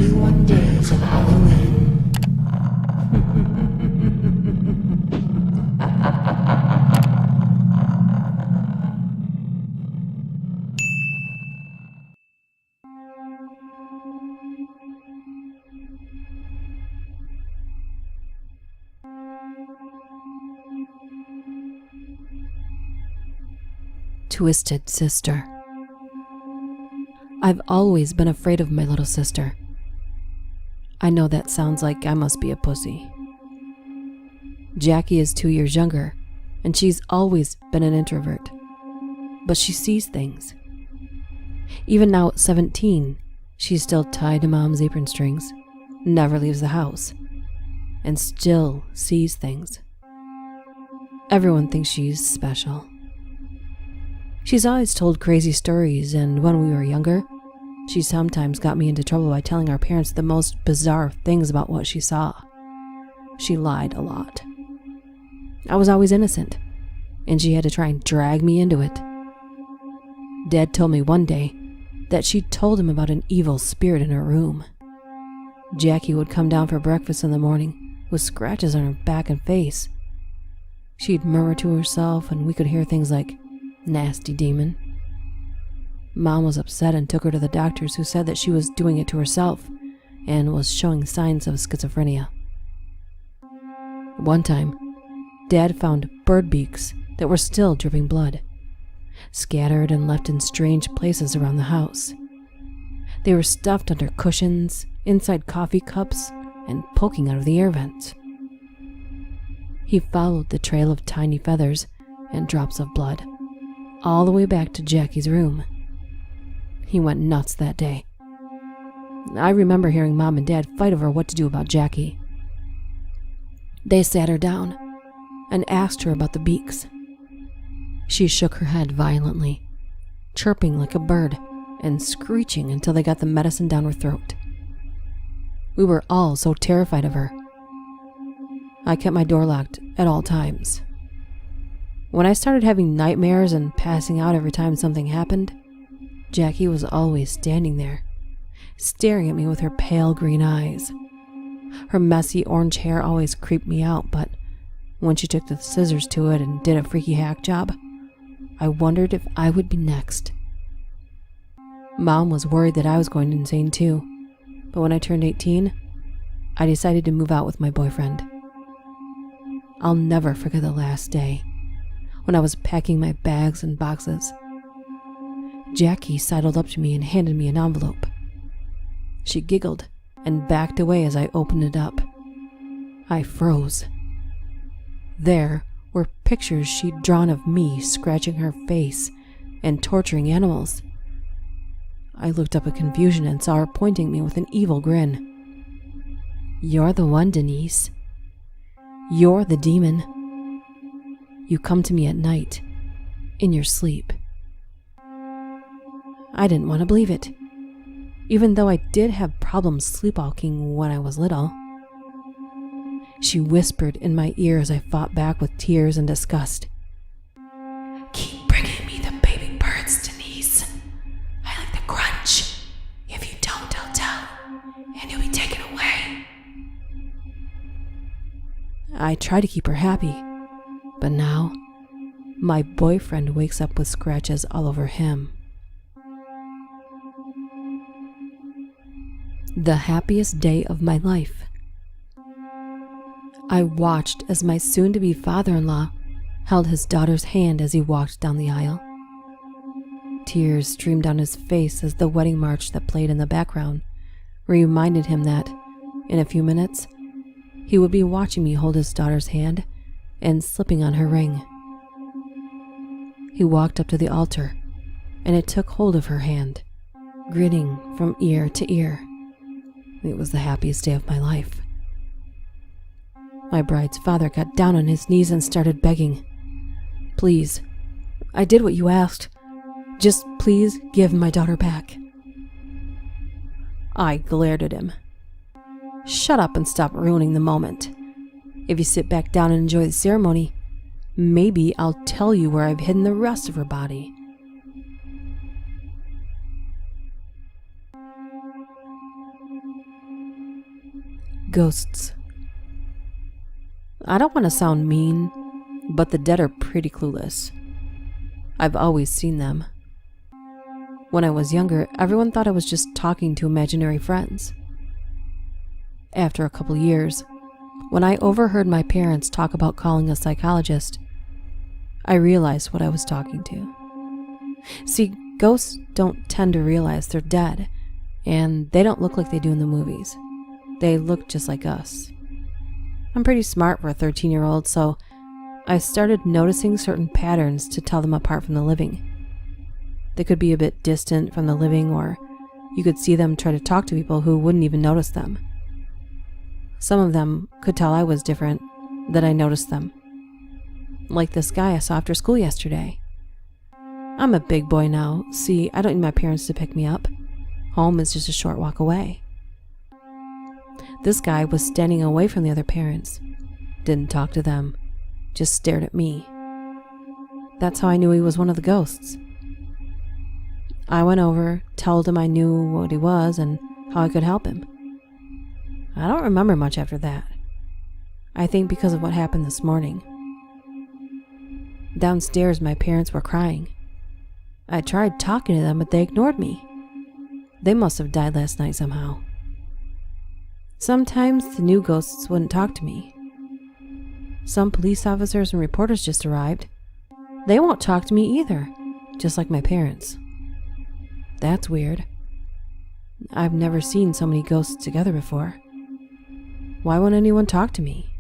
21 days of Halloween. Twisted Sister. I've always been afraid of my little sister. I know that sounds like I must be a pussy. Jackie is 2 years younger, and she's always been an introvert. But she sees things. Even now at 17, she's still tied to Mom's apron strings, never leaves the house, and still sees things. Everyone thinks she's special. She's always told crazy stories, and when we were younger, she sometimes got me into trouble by telling our parents the most bizarre things about what she saw. She lied a lot. I was always innocent, and she had to try and drag me into it. Dad told me one day that she told him about an evil spirit in her room. Jackie would come down for breakfast in the morning with scratches on her back and face. She'd murmur to herself, and we could hear things like, "Nasty demon." Mom was upset and took her to the doctors, who said that she was doing it to herself and was showing signs of schizophrenia. One time, Dad found bird beaks that were still dripping blood, scattered and left in strange places around the house. They were stuffed under cushions, inside coffee cups, and poking out of the air vents. He followed the trail of tiny feathers and drops of blood all the way back to Jackie's room. He went nuts that day. I remember hearing Mom and Dad fight over what to do about Jackie. They sat her down and asked her about the beaks. She shook her head violently, chirping like a bird and screeching until they got the medicine down her throat. We were all so terrified of her. I kept my door locked at all times. When I started having nightmares and passing out every time something happened, Jackie was always standing there, staring at me with her pale green eyes. Her messy orange hair always creeped me out, but when she took the scissors to it and did a freaky hack job, I wondered if I would be next. Mom was worried that I was going insane too, but when I turned 18, I decided to move out with my boyfriend. I'll never forget the last day, when I was packing my bags and boxes. Jackie sidled up to me and handed me an envelope. She giggled and backed away as I opened it up. I froze. There were pictures she'd drawn of me scratching her face and torturing animals. I looked up in confusion and saw her pointing at me with an evil grin. "You're the one, Denise. You're the demon. You come to me at night, in your sleep." I didn't want to believe it, even though I did have problems sleepwalking when I was little. She whispered in my ear as I fought back with tears and disgust. "Keep bringing me the baby birds, Denise. I like the crunch. If you don't, I'll tell, and you'll be taken away." I try to keep her happy, but now my boyfriend wakes up with scratches all over him. The happiest day of my life. I watched as my soon-to-be father-in-law held his daughter's hand as he walked down the aisle. Tears streamed down his face as the wedding march that played in the background reminded him that, in a few minutes, he would be watching me hold his daughter's hand and slipping on her ring. He walked up to the altar, and it took hold of her hand, grinning from ear to ear. It was the happiest day of my life. My bride's father got down on his knees and started begging. "Please, I did what you asked. Just please give my daughter back." I glared at him. "Shut up and stop ruining the moment. If you sit back down and enjoy the ceremony, maybe I'll tell you where I've hidden the rest of her body." Ghosts. I don't want to sound mean, but the dead are pretty clueless. I've always seen them. When I was younger, everyone thought I was just talking to imaginary friends. After a couple years, when I overheard my parents talk about calling a psychologist, I realized what I was talking to. See, ghosts don't tend to realize they're dead, and they don't look like they do in the movies. They look just like us. I'm pretty smart for a 13-year-old, so I started noticing certain patterns to tell them apart from the living. They could be a bit distant from the living, or you could see them try to talk to people who wouldn't even notice them. Some of them could tell I was different, that I noticed them. Like this guy I saw after school yesterday. I'm a big boy now. See, I don't need my parents to pick me up. Home is just a short walk away. This guy was standing away from the other parents. Didn't talk to them. Just stared at me. That's how I knew he was one of the ghosts. I went over, told him I knew what he was and how I could help him. I don't remember much after that. I think because of what happened this morning. Downstairs, my parents were crying. I tried talking to them, but they ignored me. They must have died last night somehow. Sometimes the new ghosts wouldn't talk to me. Some police officers and reporters just arrived. They won't talk to me either, just like my parents. That's weird. I've never seen so many ghosts together before. Why won't anyone talk to me?